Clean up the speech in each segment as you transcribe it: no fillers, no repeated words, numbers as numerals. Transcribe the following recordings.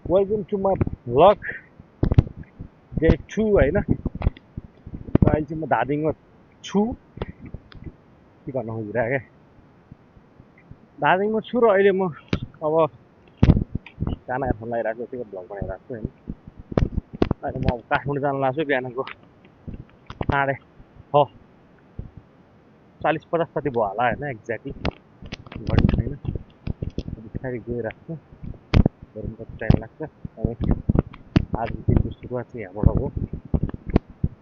Welcome to my vlog day 2 होइन। अहिले चाहिँ म धादिङमा छु के भन्न खोजिरहेको क्या, धादिङमा छु र अहिले म अब गाना हेर्न लगाइरहेको छु, भ्लग बनाइरहेको छु होइन। अहिले म अब काठमाडौँ जान लाग्छु। बिहानको 6:40-50 कति भयो होला होइन, एक्ज्याक्टली घडी छैन। बिस्तारै गइरहेको छु, हेरौँ कति टाइम लाग्छ। अनि आज दिनको सुरुवात चाहिँ यहाँबाट हो।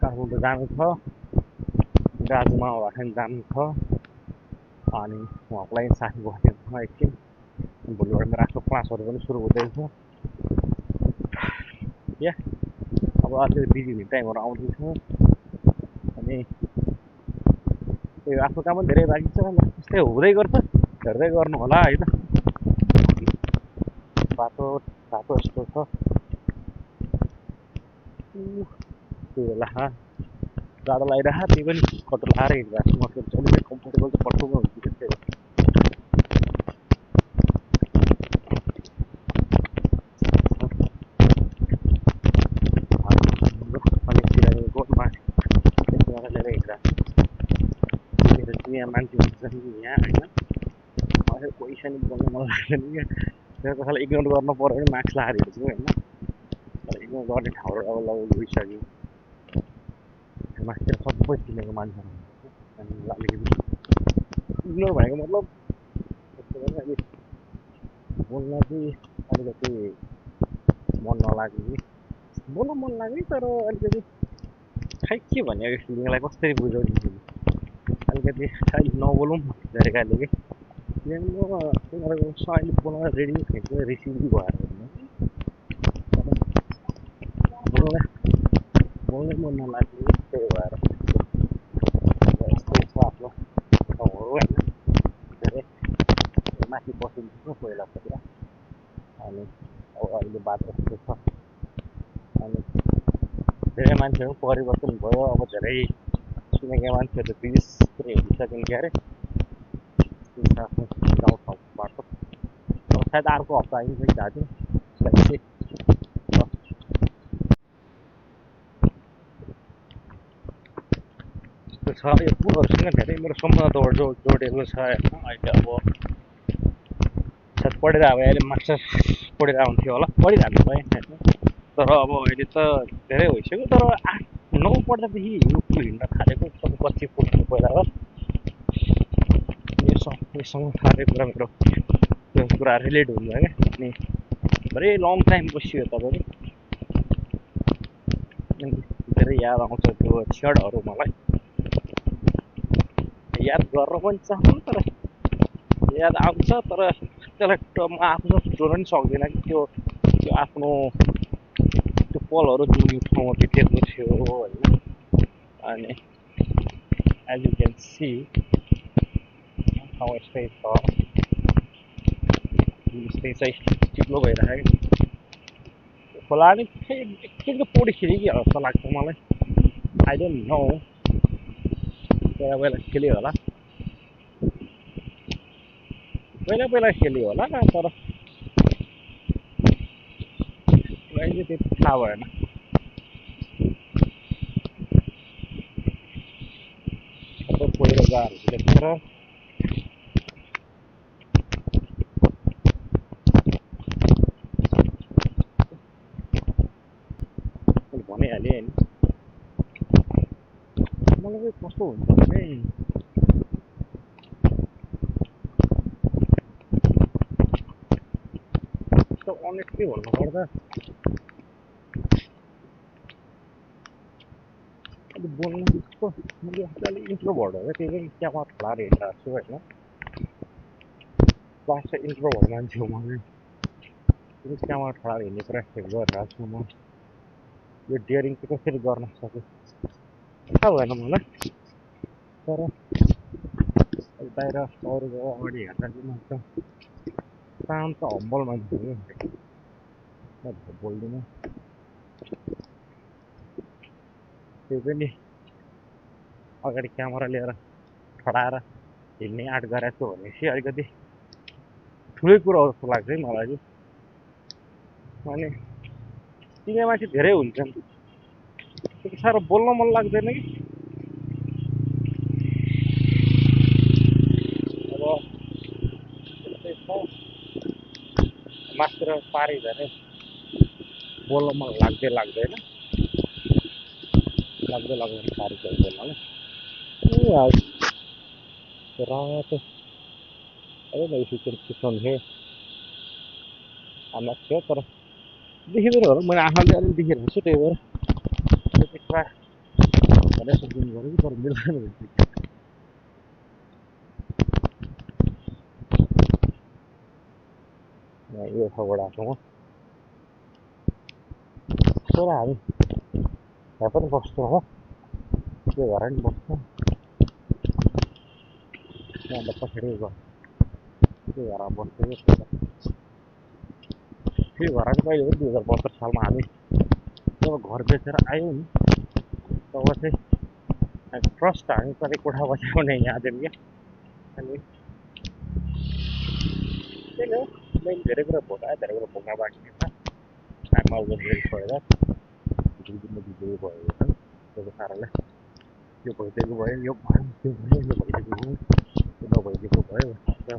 काठमाडौँ जानु छ, दाजुमा भएन जानु छ। अनि उहाँको लागि साथी बस्दैछ एकछिन। भोलिबाट मेरो आफ्नो क्लासहरू पनि सुरु हुँदैछ। या अब अझै बिजी हुने टाइमहरू आउँदैछ। अनि त्यो आफ्नो काम पनि धेरै बाँकी छ। त्यस्तै हुँदै गर्छ, हेर्दै गर्नु होला है त। बाटो यस्तो छ, त्यो बेला जाडो लागिरहेको, त्यही पनि कटो लाएर हिँडिरहेको छु। मतलब अलिकति कम्फर्टेबल चाहिँ पटुमा हुन्छ त्यस्तै हो। लिएर हिँडिरहेको छु। मेरो यहाँ मान्छे हुन्छ नि यहाँ होइन, मलाई पैसा नि बोल्नु मन लाग्दैन क्या। त्यो कसैलाई इग्नोर गर्नु पऱ्यो भने मास्क लगाएर हिँड्छु होइन। तर इग्नोर गर्ने ठाउँहरू अब लगभग गइसक्यो। मान्छे सबै चिनेको मान्छेहरू अनि अलिकति इग्नोर भएको मतलब त्यस्तो भने अलिक बोल्न चाहिँ अलिकति मन नलाग्ने, बोल्न मन लाग्ने तर अलिकति खै के भन्ने यो फिलिङलाई कसरी बुझाउने तिमी। अलिकति अहिले नबोलौँ भनेको अहिले कि किनभने म तिनीहरूको अहिले बोल्न रेडी छैन, रिसिभ भएर बोल्नै मन नलाग्ने, त्यही भएर यस्तै छ आफ्नो ठाउँहरू होइन। धेरै माथि बसिन्छ पहिला पहिला, अनि अब अहिले बाटो यस्तो छ। अनि धेरै मान्छेहरू परिवर्तन भयो। अब धेरै चिनेका मान्छेहरू बिर्सिएर हिँडिसकिन् क्यारे आफ्नो गाउँठाउँको बाटो। अब सायद अर्को हप्ता आइन्छ कि दाजु त्यस्तै छ। यो पुलहरूसँग धेरै मेरो सम्बन्ध जोडिएको छ होइन। अहिले अब सायद पढेर अब अहिले मास्टर पढेर हुन्थ्यो होला, पढिरहनु भयो होइन। तर अब अहिले त धेरै भइसक्यो। तर 8-9 पढ्दादेखि यो पुल हिँड्न थालेको, तपाईँ पछि पुग्नु पहिला हो। योसँग हरेक कुरा मेरो त्यो कुरा रिलेट हुन्छ क्या। अनि धेरै लङ टाइम बसियो तपाईँको, धेरै याद आउँछ त्यो क्षणहरू। मलाई याद गर्न पनि चाहन्छु, तर याद आउँछ तर त्यसलाई म आफूसँग जोड्न पनि सक्दिनँ कि त्यो आफ्नो त्यो पलहरू जुन यो ठाउँमा बितेको थियो होइन। अनि एज यु क्यान सी ठाउँ यस्तै छ, यस्तै चाहिँ चिप्लो भइरहेको। खोला नि एकछिनको पौडी खेल्यो कि जस्तो लाग्छ मलाई। आई डोन्ट नो, पहिला खेल्यो होला, पहिला खेल्यो होला, तर अहिले त्यति थाहा भएन। सबै पहिरो गएर देखेर भनिहालेँ होइन। मलाई चाहिँ कस्तो हुन्छ भने त्यो अनेस्टली भन्नुपर्दा अहिले बोल्नु जस्तो मैले अलिक इन्ट्रोभर्ट हो क्या। त्यही पनि त्यहाँ ठडाएर हिँडिरहेको छु होइन। क्लास चाहिँ इन्ट्रोभर्ट मान्छे हो म चाहिँ, त्यहाँबाट ठडाएर हिँड्ने प्र्याक्टिस गरिरहेको छु म। यो डेयरिङ चाहिँ कसरी गर्न सक्यो थाहा भएन मलाई। तर बाहिर अरूको अगाडि हेर्दा चाहिँ म एकदम शान्त हम्बल मान्छे हो क्या, बोल्दिनँ। त्यही पनि अगाडि क्यामेरा लिएर ठडाएर हिँड्ने आँट गरेको छु भनेपछि अलिकति ठुलै कुरो हो जस्तो लाग्छ है मलाई चाहिँ। अनि चिने मान्छे धेरै हुन्छन्, त्यति साह्रो बोल्न मन लाग्दैन कि। अब त्यस्तै छ, मात्र पारी झरे बोल्न मन लाग्दैन, लाग्दैन पारी झरे बोल्न। रातो अरे नहीं चिसोन है आमा थियो, तर देखिँदैन होला, मैले आँखाले अलिअलि देखिरहेको छु, त्यही भएर त्यति कुरा भनेर सम्झिनु पऱ्यो कि, तर मिल्दैन भन्छ। यो खबर आएको म छोरा हामी यहाँ पनि बस्छौँ हो, त्यो घर पनि बस्छौँ अन्त पछाडि त्यो घरमा बस्थ्यो। त्यो घर पनि कहिले हो 2072 सालमा हामी जब घर बेचेर आयौँ नि, तब चाहिँ फर्स्ट हामी कतै कोठा बस्याउने यहाँ थियौँ क्या। अनि त्यही हो, मैले धेरै कुरा भोगाएँ, धेरै कुरा भोग्न बाँकी छ। आमा उनीहरू छोडेर दिनमा बिजुली भयो, त्यसको कारणले यो भइदिएको भयो, यो भयो, त्यो भयो, यो भइदिएको भयो, त्यो नभइदिएको भयो। त्यो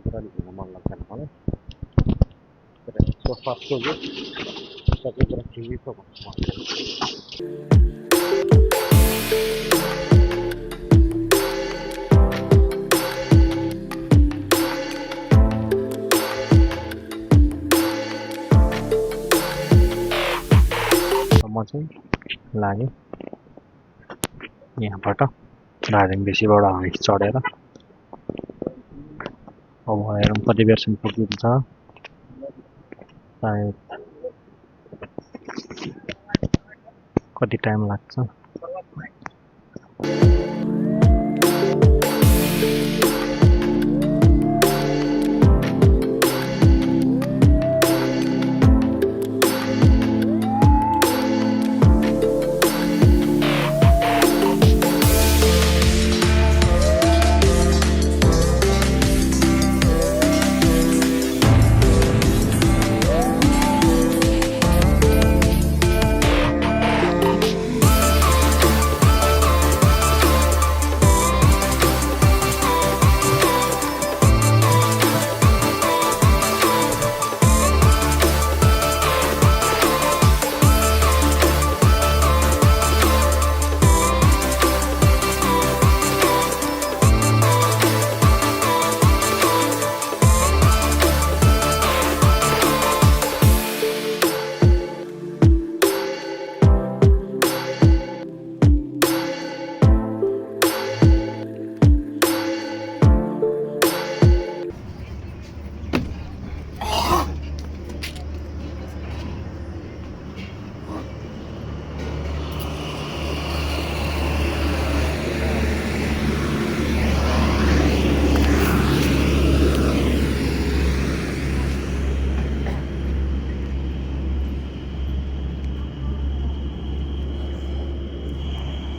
कुरा भुल्न मन लाग्दैन मलाई। तर सोच्दा सोच्यो सबै कुरा ठिकै छ भन्ने मलाई लाग्छ। म चाहिँ लागेँ यहाँबाट दार्जिलिङ बेसीबाट हाइट चढेर। अब हेरौँ कति बेरसम्म पुगिन्छ, सायद कति टाइम लाग्छ।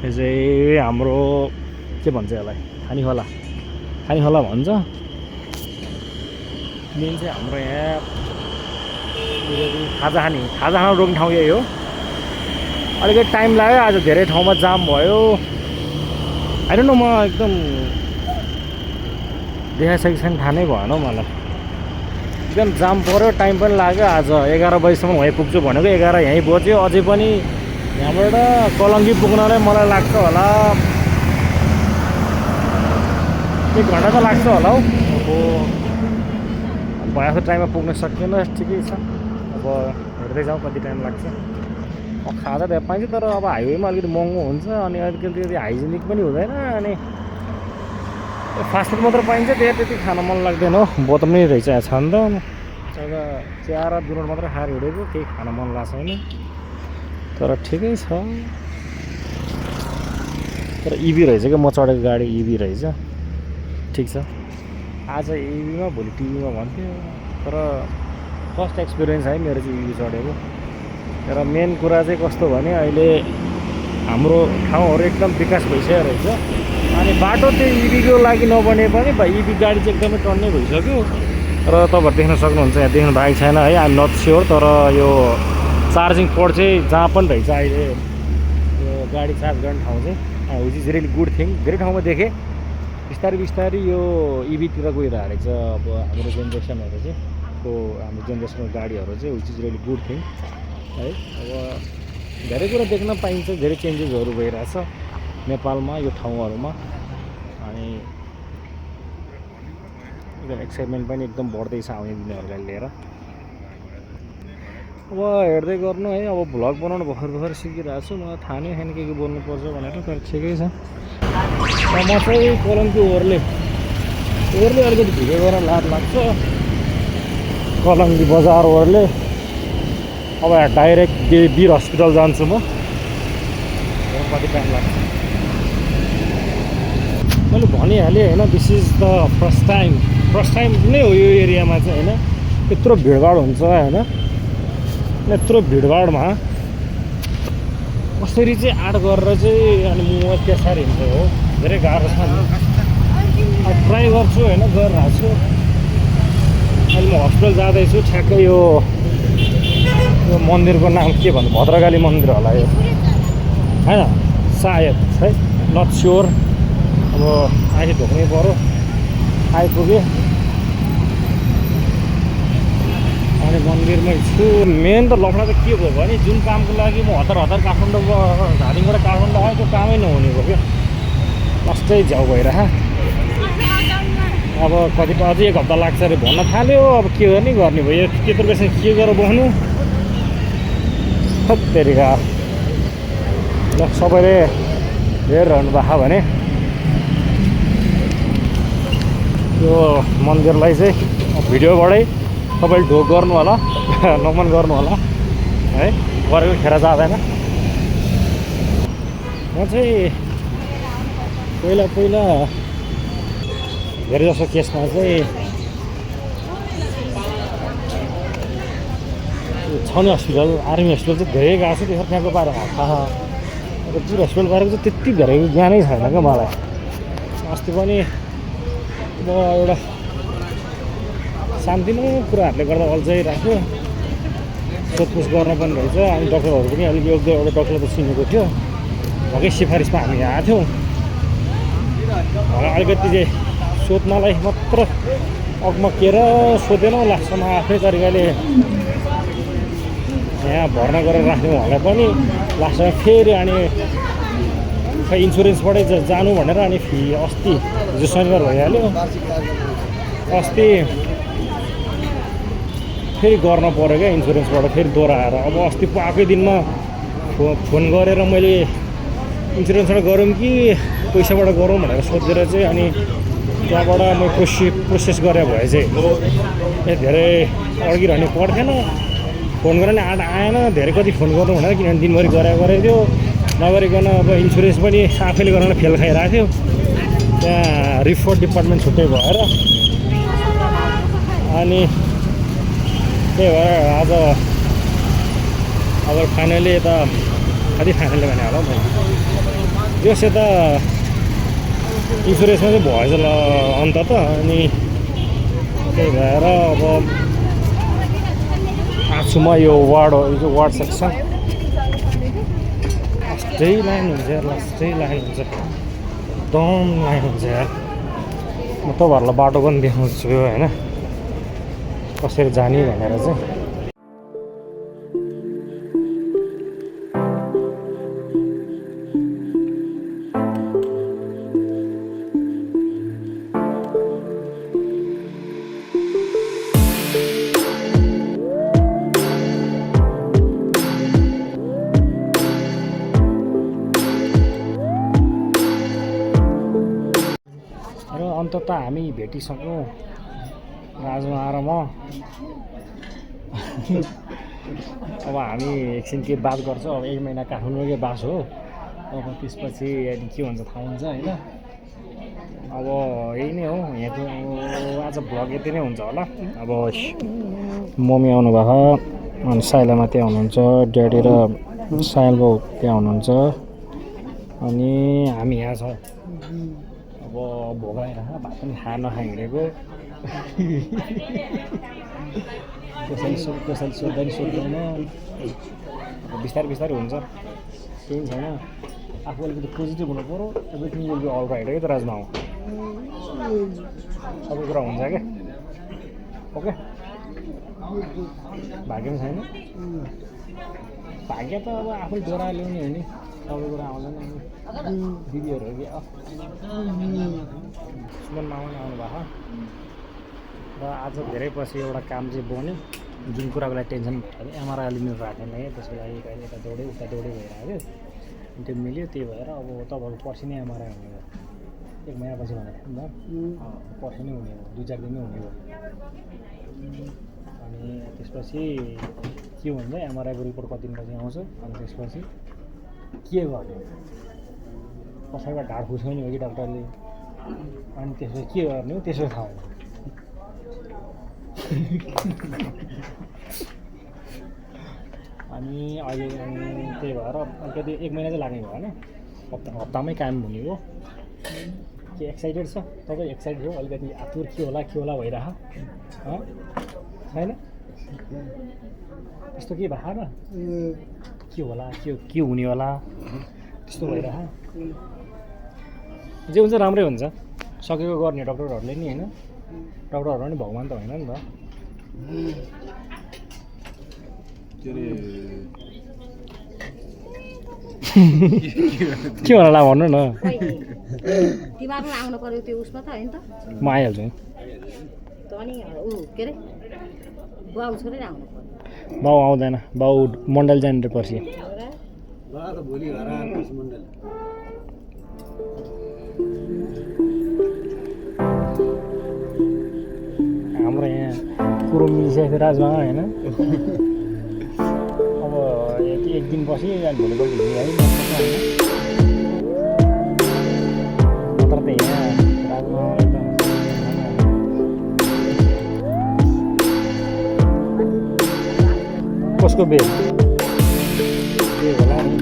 यो चाहिँ हाम्रो के भन्छ यसलाई, खानीखोला भन्छ। मेन चाहिँ हाम्रो यहाँ खाजा खान रोक्ने ठाउँ यही हो। अलिकति टाइम लाग्यो, आज धेरै ठाउँमा जाम भयो। आई डोन्ट नो, म एकदम देखाइसकेको छैन, थाहा नै भएन मलाई। एकदम जाम पऱ्यो, टाइम पनि लाग्यो। आज 11 बजीसम्म वहीँ पुग्छु भनेको, 11 यहीँ बज्यो। अझै पनि यहाँबाट कलङ्गी पुग्नलाई मलाई लाग्छ होला 1 घन्टा त लाग्छ होला हौ। अब भए जस्तो टाइममा पुग्न सकिएन, ठिकै छ। अब हेर्दै जाउँ कति टाइम लाग्छ। खाजा त्यहाँ पाइन्छ, तर अब हाइवेमा अलिकति महँगो हुन्छ, अनि अलिकति हाइजेनिक पनि हुँदैन। अनि फास्टफुड मात्र पाइन्छ, त्यति खान मन लाग्दैन हो। बोतल पनि रहेछ यहाँ छ नि त, जग्गा चिया र बिरोड मात्रै खाएर हिँडेको, केही खान मन लाग्छ छैन। तर ठिकै छ। तर इभी रहेछ क्या, म चढेको गाडी इभी रहेछ, ठिक छ। आज इभीमा, भोलि टिभीमा भन्थ्यो, तर फर्स्ट एक्सपिरियन्स है मेरो चाहिँ इभी चढेको। तर मेन कुरा चाहिँ कस्तो भने, अहिले हाम्रो ठाउँहरू एकदम विकास भइसकेको रहेछ। अनि बाटो त्यो इभीको लागि नबने पनि इभी गाडी चाहिँ एकदमै टन्नै भइसक्यो। र तपाईँहरू देख्न सक्नुहुन्छ, यहाँ देख्नु भएको छैन है, आइ एम नट स्योर, तर यो चार्जिङ पोर्ट चाहिँ जहाँ पनि रहेछ अहिले यो गाडी चार्ज गर्ने ठाउँ चाहिँ, which is really good thing. धेरै ठाउँमा देखेँ बिस्तारै बिस्तारै यो इभीतिर गइरहेको रहेछ अब हाम्रो जेनेरेसनहरू चाहिँ, हाम्रो जेनेरेसनको गाडीहरू चाहिँ, which is really good thing है। अब धेरै कुरा देख्न पाइन्छ, धेरै चेन्जेसहरू भइरहेछ नेपालमा यो ठाउँहरूमा, अनि एकदम एक्साइटमेन्ट पनि एकदम बढ्दैछ आउने दिनहरूलाई लिएर। अब हेर्दै गर्नु है, अब भ्लग बनाउनु भर्खर सिकिरहेको छु, मलाई थाहा नै छैन के बोल्नुपर्छ भनेर, तर ठिकै छ। म चाहिँ कलङ्की ओर्ले अलिकति भिडियो गरेर लाभ लाग्छ, कलङ्की बजार ओर्ले। अब डाइरेक्ट वीर हस्पिटल जान्छु म, कति टाइम लाग्छ मैले भनिहालेँ होइन। This is the first time नै हो यो एरियामा चाहिँ होइन, यत्रो भिडभाड हुन्छ होइन। यत्रो भिडभाडमा कसरी चाहिँ आँट गरेर चाहिँ अनि म त्यसरी हिँड्छु हो, धेरै गाह्रो छ। ट्राई गर्छु होइन, गरिरहेको छु। अहिले म हस्पिटल जाँदैछु, ठ्याक्कै यो मन्दिरको नाम के भन्नु, भद्रकाली मन्दिर होला यो होइन, सायद है, नट स्योर। अब आँखी ढोक्नै पऱ्यो, आइपुगेँ अनि मन्दिरमै छु। मेन त लफडा त के भयो भने जुन कामको लागि म हतार काठमाडौँ झारिङबाट काठमाडौँ आएँ त्यो कामै नहुने भयो क्या, लास्टै झ्याउ भइरह। अब कति अझै 1 हप्ता लाग्छ अरे भन्न थाल्यो। अब के गर्ने भयो, त्यत्रो बेसी के गरेर बस्नु तेरिका। ल सबैले हेरिरहनु भएको भने यो मन्दिरलाई चाहिँ भिडियोबाटै तपाईँले ढोक गर्नु होला, नमन गर्नु होला है, गरेको खेर जाँदैन। म चाहिँ पहिला धेरै जसो केसमा चाहिँ छाउने हस्पिटल, आर्मी हस्पिटल चाहिँ धेरै गएको छु, त्यसरी त्यहाँको बारेमा थाहा। अब वीर हस्पिटल बारेको चाहिँ त्यति धेरै ज्ञानै छैन क्या मलाई। अस्ति पनि म एउटा सानोतिनो कुराहरूले गर्दा अल्झाइराख्यो, सोधपुछ गर्न पनि रहेछ। अनि डक्टरहरू पनि अलिक एउटा डक्टर त चिनेको थियो, भएकै सिफारिसमा हामी आएको थियौँ। अलिकति चाहिँ सोध्नलाई मात्र अगमकिएर सोधेनौँ, लास्टमा आफ्नै तरिकाले यहाँ भर्ना गरेर राख्ने उहाँलाई पनि लास्टमा फेरि अनि खै इन्सुरेन्सबाटै जानु भनेर अनि फी अस्ति हिजो शनिबार भइहाल्यो, अस्ति फेरि गर्न पऱ्यो क्या इन्सुरेन्सबाट, फेरि दोहोऱ्याएर। अब अस्ति आएकै दिनमा फोन गरेर मैले इन्सुरेन्सबाट गरौँ कि पैसाबाट गरौँ भनेर सोधेर चाहिँ अनि त्यहाँबाट म प्रोसेस गरे भए चाहिँ धेरै अड्किरहने पर्थेन। फोन गरेर नि आएन, धेरै कति फोन गर्नु भनेर, किनभने दिनभरि गरेको नगरिकन अब इन्सुरेन्स पनि आफैले गरेर फेल खाइरहेको थियो। त्यहाँ रिपोर्ट डिपार्टमेन्ट छुट्टै भएर अनि त्यही भएर अब फाइनली यता कति फाइनली भने होला मैले यस यता इन्सुरेन्समा चाहिँ भएछ ल अन्त त। अनि त्यही भएर अब आछु म यो वार्ड सेक्सन। लास्टै लाइन हुन्छ यार, लास्टै लाइन हुन्छ, एकदम लाइन हुन्छ यार। म तपाईँहरूलाई बाटो पनि देखाउँछु होइन, कसरी जाने भनेर चाहिँ। अन्तत हामी भेटिसक्यौँ राजमा आएर म। अब हामी एकछिन के बात गर्छ, अब 1 महिना काठमाडौँकै बास हो। अब त्यसपछि अनि के हुन्छ थाहा हुन्छ होइन। अब यही नै हो यहाँको आज भ्लग यति नै हुन्छ होला। अब मम्मी आउनुभएको, अनि साइलामा त्यहाँ हुनुहुन्छ, ड्याडी र साइल बाउ त्यहाँ हुनुहुन्छ, अनि हामी यहाँ छौँ। अब भोगाएर भात पनि खान नखाइ हिँडेको कसैले सोद्धा नि सोध्दैन बिस्तारै बिस्तारै हुन्छ केही छैन आफू अलिकति पोजिटिभ हुनु पऱ्यो everything will be all right है त राजमा हो सबै कुरा हुन्छ क्या ओके भाग्य पनि छैन भाग्य त अब आफै डोरा ल्याउने हो नि सबै कुरा आउँदैन दिदीहरू हो कि सुमन मामा नै आउनु भएको र आज धेरै पछि एउटा काम चाहिँ बन्यो जुन कुराको लागि टेन्सन भयो एमआरआई लिनु राखेन है त्यसको लागि कहिले यता दौडै उता दौडै भइरहेको अनि त्यो मिल्यो त्यही भएर अब तपाईँहरूको पर्सि नै एमआरआई हुने भयो 1 महिनापछि भनेको थिएँ नि त पर्सि नै हुने भयो 2-4 दिनमै हुने भयो अनि त्यसपछि के भन्छ एमआरआईको रिपोर्ट कति दिनपछि आउँछ अनि त्यसपछि के गर्ने कसैबाट ढाड खुस्काउने हो कि डाक्टरले अनि त्यसपछि के गर्ने हो त्यसो थाहा हुँदैन अनि अहिले त्यही भएर अलिकति 1 महिना चाहिँ लाग्ने भयो होइन हप्तामै काम हुने हो के एक्साइटेड छ तपाईँ एक्साइटेड हो अलिकति आतुर के होला भइरह छैन त्यस्तो के भएन के होला के हुने होला त्यस्तो भइरह जे हुन्छ राम्रै हुन्छ सकेको गर्ने डक्टरहरूले नि होइन डक्टरहरू नि भगवान् त होइन नि त के होला भन्नु न दिमागमा आउनु पर्यो त्यो उसमा त होइन त म आइहाल्छु त अनि के अरे बाउ छोडेर आउनु पर्यो बाउ आउँदैन बाउ मण्डल जाने पर्सि हाम्रो यहाँ कुरो मिलिसकेको थियो राजमा होइन अब एक दिन पछि भोलिपल्ट है नत्र त यहाँ राजमा कसको बेल होला नि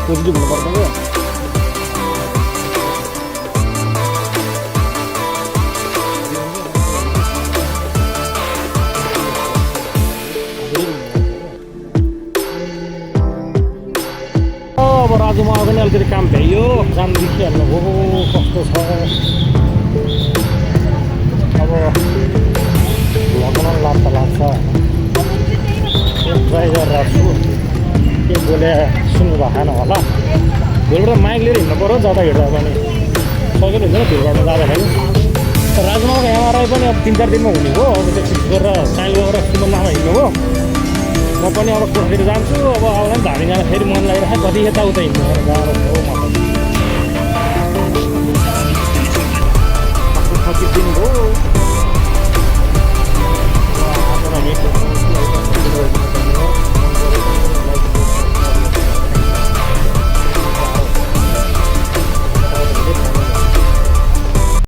पोजिटिभ हुनुपर्छ क्या अब राजुमा पनि अलिकति काम भ्याइयो जान देखिहाल्नु हो कस्तो छ अब लगाउन लाग्छ ट्राई गरेर छु के बोले सुन्नु भएन होला भोलिबाट माइक लिएर हिँड्नु पऱ्यो जाँदा हिँड्दा पनि सजिलो हुँदैन भिडबाट जाँदाखेरि राजमाको एमआरआई पनि अब 3-4 दिनमा हुने हो अब त्यो फिक्स गरेर साइल गरेर सुमनमा हिँड्नु हो म पनि अब कोठातिर जान्छु अब आउँदा पनि धामी जाँदा फेरि मन लागिरहेको कति यताउता हिँड्नु गाह्रो हो